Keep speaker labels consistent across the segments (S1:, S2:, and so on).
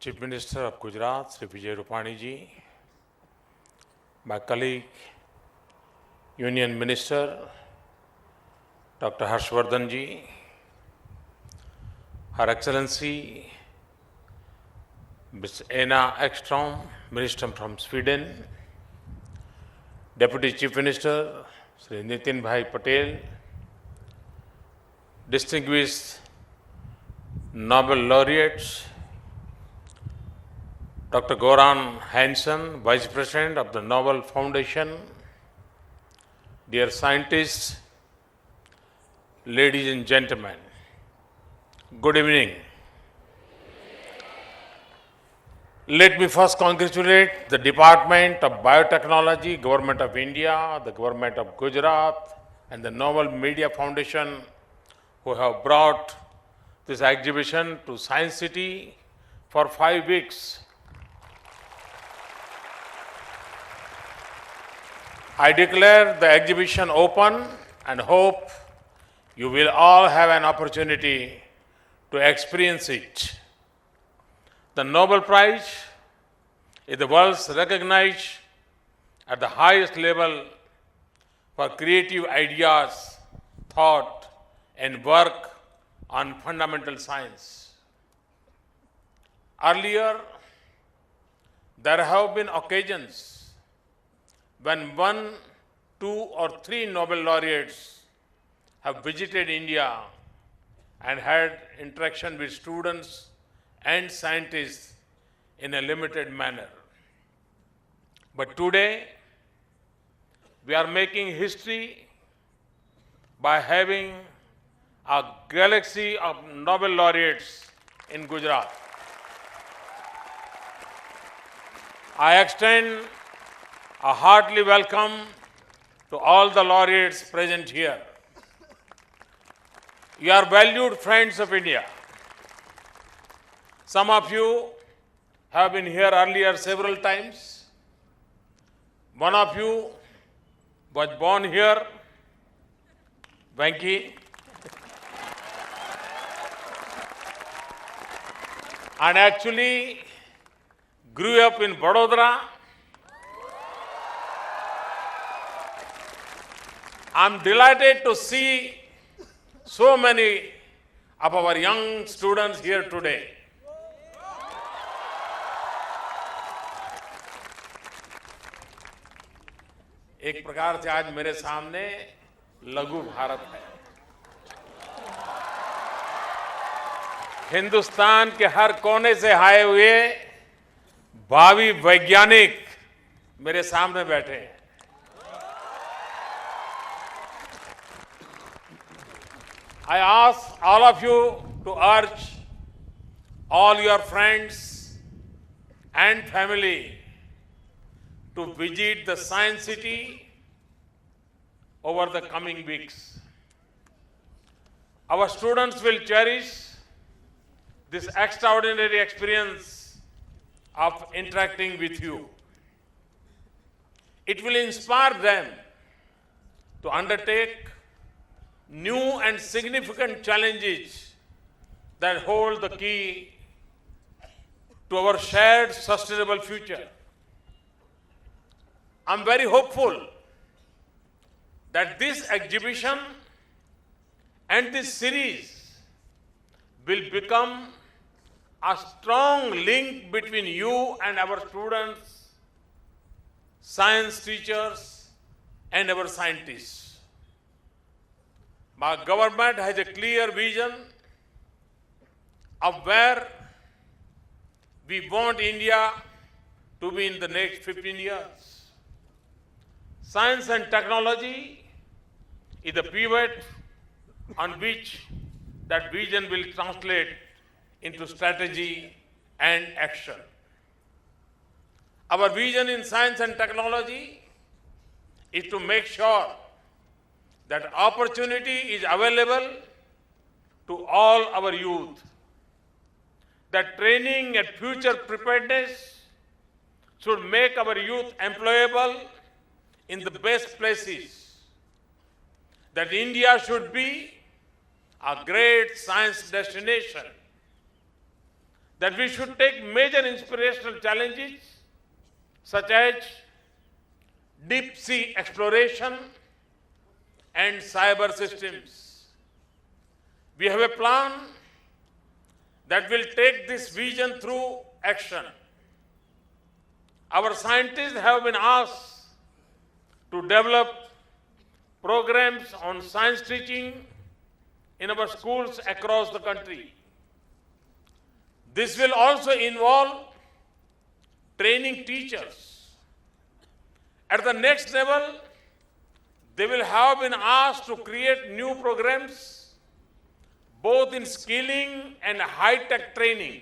S1: Chief Minister of Gujarat, Sri Vijay Rupani ji, my colleague, Union Minister, Dr. Harshvardhan ji, Her Excellency, Ms. Anna Ekström, Minister from Sweden, Deputy Chief Minister, Sri Nitin Bhai Patel, distinguished Nobel laureates, Dr. Goran Hansson, Vice President of the Nobel Foundation, dear scientists, ladies and gentlemen, good evening. Let me first congratulate the Department of Biotechnology, Government of India, the Government of Gujarat, and the Nobel Media Foundation who have brought this exhibition to Science City for 5 weeks. I declare the exhibition open and hope you will all have an opportunity to experience it. The Nobel Prize is the world's recognized at the highest level for creative ideas, thought, and work on fundamental science. Earlier, there have been occasions when 1, 2, or 3 Nobel laureates have visited India and had interaction with students and scientists in a limited manner. But today, we are making history by having a galaxy of Nobel laureates in Gujarat. I extend a hearty welcome to all the laureates present here. You are valued friends of India. Some of you have been here earlier several times. One of you was born here, Venki, and actually grew up in Vadodara. I'm delighted to see so many of our young students here today. एक प्रकार से आज मेरे सामने लघु भारत है। हिंदुस्तान के हर कोने से आए हुए भावी वैज्ञानिक मेरे सामने बैठे हैं। I ask all of you to urge all your friends and family to visit the Science City over the coming weeks. Our students will cherish this extraordinary experience of interacting with you. It will inspire them to undertake new and significant challenges that hold the key to our shared sustainable future. I'm very hopeful that this exhibition and this series will become a strong link between you and our students, science teachers, and our scientists. My government has a clear vision of where we want India to be in the next 15 years. Science and technology is the pivot on which that vision will translate into strategy and action. Our vision in science and technology is to make sure that opportunity is available to all our youth, that training and future preparedness should make our youth employable in the best places, that India should be a great science destination, that we should take major inspirational challenges such as deep sea exploration and cyber systems. We have a plan that will take this vision through action. Our scientists have been asked to develop programs on science teaching in our schools across the country. This will also involve training teachers. At the next level, they will have been asked to create new programs, both in skilling and high-tech training.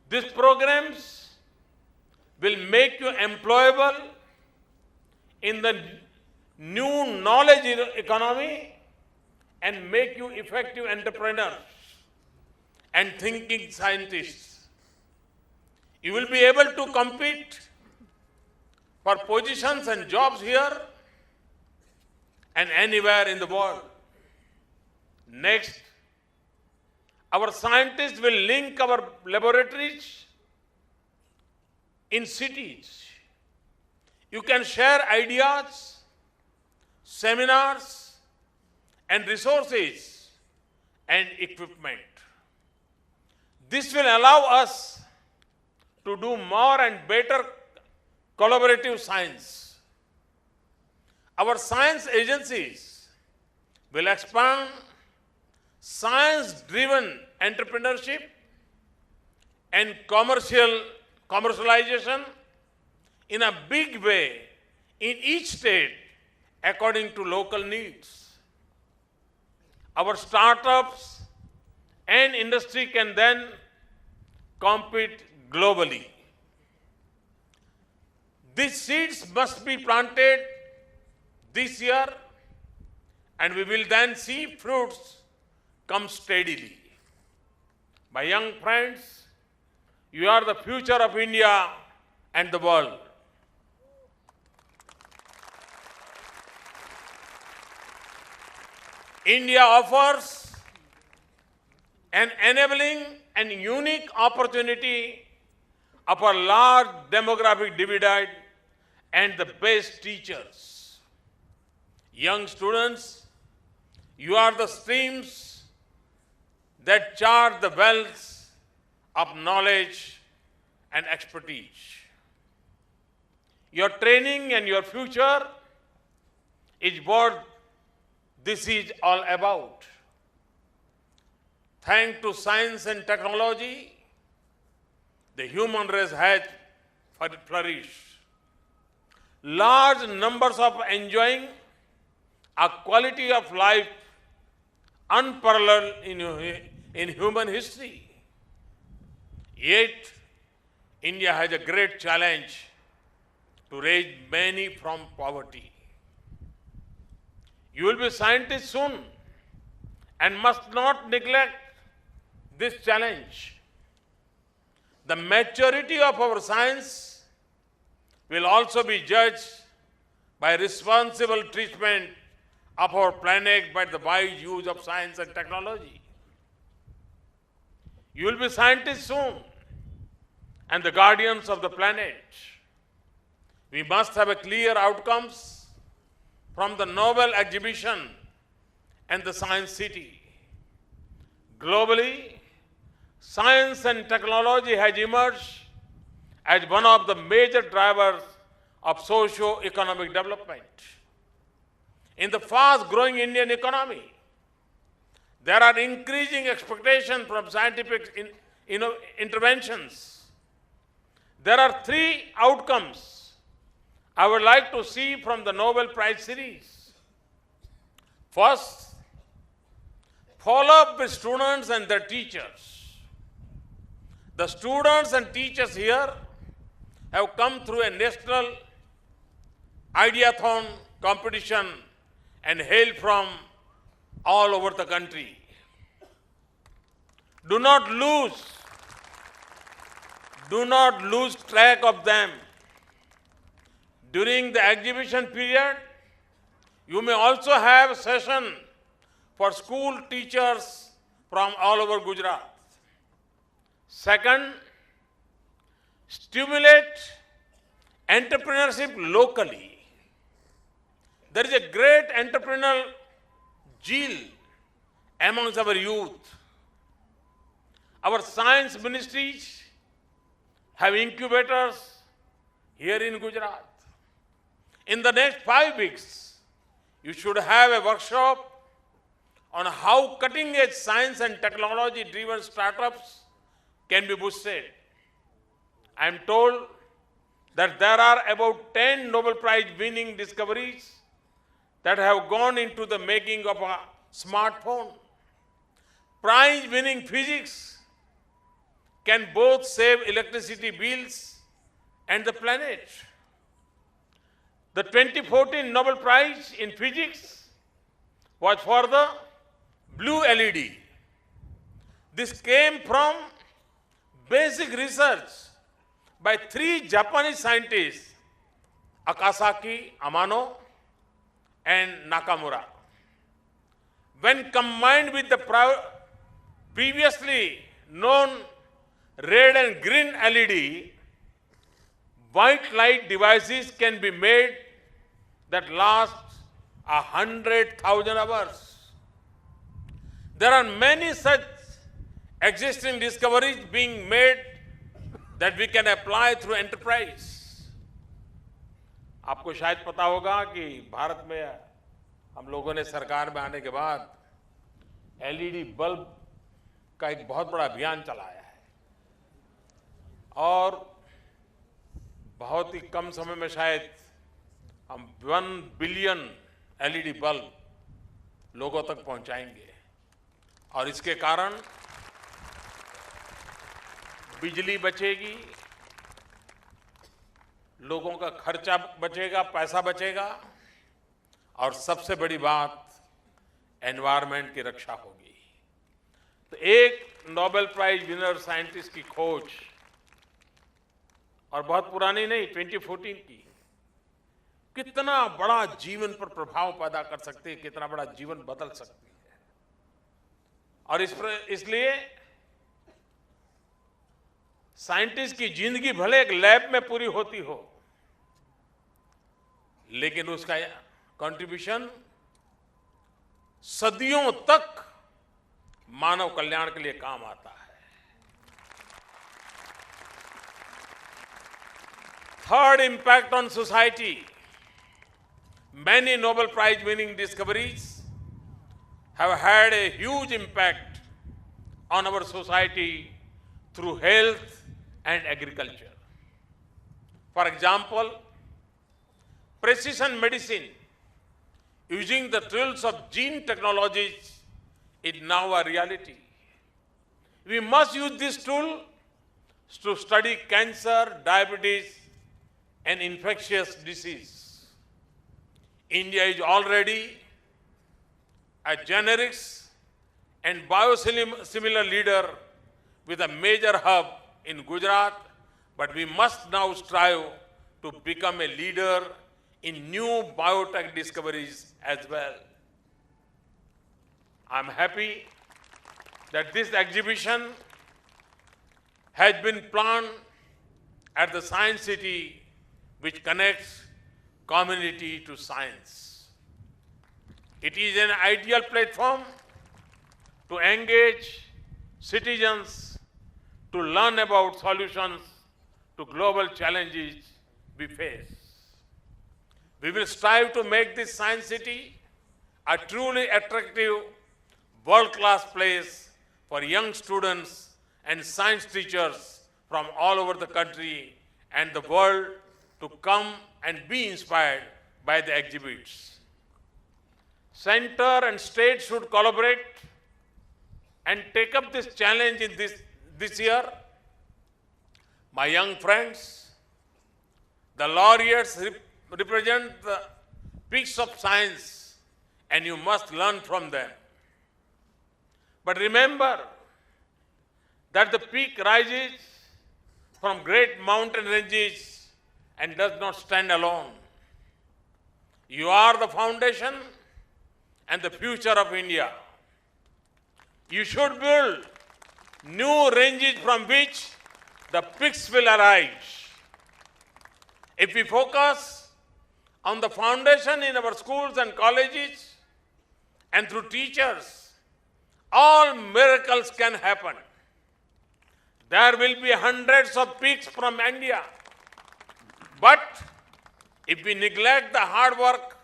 S1: These programs will make you employable in the new knowledge economy and make you effective entrepreneurs and thinking scientists. You will be able to compete for positions and jobs here and anywhere in the world. Next, our scientists will link our laboratories in cities. You can share ideas, seminars, and resources and equipment. This will allow us to do more and better collaborative science. Our science agencies will expand science-driven entrepreneurship and commercialization in a big way in each state according to local needs. Our startups and industry can then compete globally. These seeds must be planted this year, and we will then see fruits come steadily. My young friends, you are the future of India and the world. India offers an enabling and unique opportunity of a large demographic divide and the best teachers. Young students, you are the streams that chart the wells of knowledge and expertise. Your training and your future is what this is all about. Thanks to science and technology, the human race has flourished. Large numbers of enjoying a quality of life unparalleled in human history. Yet, India has a great challenge to raise many from poverty. You will be scientists soon and must not neglect this challenge. The maturity of our science will also be judged by responsible treatment of our planet by the wise use of science and technology. You will be scientists soon and the guardians of the planet. We must have a clear outcomes from the Nobel exhibition and the Science City. Globally, science and technology has emerged as one of the major drivers of socio-economic development. In the fast-growing Indian economy, there are increasing expectations from scientific interventions. There are three outcomes I would like to see from the Nobel Prize series. First, follow up with students and their teachers. The students and teachers here have come through a national ideathon competition and hail from all over the country. Do not lose track of them. During the exhibition period, you may also have a session for school teachers from all over Gujarat. Second, stimulate entrepreneurship locally. There is a great entrepreneurial zeal amongst our youth. Our science ministries have incubators here in Gujarat. In the next 5 weeks, you should have a workshop on how cutting-edge science and technology-driven startups can be boosted. I am told that there are about 10 Nobel Prize winning discoveries that have gone into the making of a smartphone. Prize winning physics can both save electricity bills and the planet. The 2014 Nobel Prize in Physics was for the blue LED. This came from basic research by 3 Japanese scientists, Akasaki, Amano, and Nakamura. When combined with the previously known red and green LED, white light devices can be made that last 100,000 hours. There are many such existing discoveries being made that we can apply through enterprise. आपको शायद पता होगा कि भारत में हम लोगों ने सरकार में आने के बाद एलईडी बल्ब का एक बहुत बड़ा अभियान चलाया है और बहुत ही कम समय में शायद हम 1 बिलियन एलईडी बल्ब लोगों तक पहुंचाएंगे और इसके कारण बिजली बचेगी, लोगों का खर्चा बचेगा, पैसा बचेगा और सबसे बड़ी बात एनवायरनमेंट की रक्षा होगी। तो एक नोबेल प्राइज विनर साइंटिस्ट की खोज और बहुत पुरानी नहीं, 2014 की, कितना बड़ा जीवन पर प्रभाव पैदा कर सकती है, कितना बड़ा जीवन बदल सकती है। और इसलिए साइंटिस्ट की जिंदगी भले एक लैब में पूरी होती हो, लेकिन उसका कंट्रीब्यूशन सदियों तक मानव कल्याण के लिए काम आता है। Third, impact on society. Many Nobel Prize winning discoveries have had a huge impact on our society through health and agriculture. For example, precision medicine using the tools of gene technologies is now a reality. We must use this tool to study cancer, diabetes, and infectious disease. India is already a generics and biosimilar leader with a major hub in Gujarat, but we must now strive to become a leader in new biotech discoveries as well. I'm happy that this exhibition has been planned at the Science City, which connects community to science. It is an ideal platform to engage citizens to learn about solutions to global challenges we face. We will strive to make this Science City a truly attractive, world-class place for young students and science teachers from all over the country and the world to come and be inspired by the exhibits. Center and state should collaborate and take up this challenge in this year. My young friends, the laureates represent the peaks of science and you must learn from them. But remember that the peak rises from great mountain ranges and does not stand alone. You are the foundation and the future of India. You should build new ranges from which the peaks will arise. If we focus on the foundation in our schools and colleges and through teachers, all miracles can happen. There will be hundreds of peaks from India. But if we neglect the hard work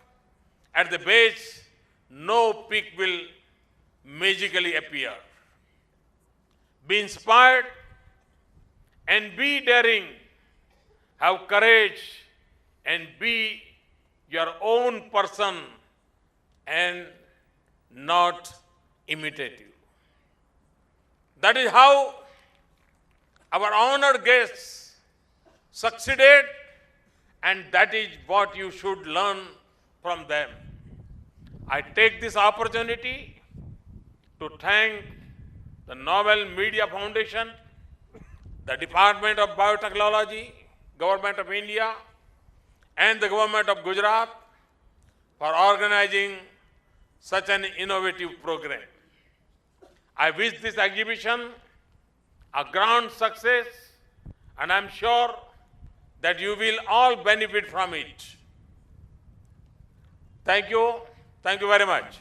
S1: at the base, no peak will magically appear. Be inspired and be daring. Have courage and be your own person and not imitate you. That is how our honored guests succeeded, and that is what you should learn from them. I take this opportunity to thank the Nobel Media Foundation, the Department of Biotechnology, Government of India, and the Government of Gujarat for organizing such an innovative program. I wish this exhibition a grand success, and I'm sure that you will all benefit from it. Thank you. Thank you very much.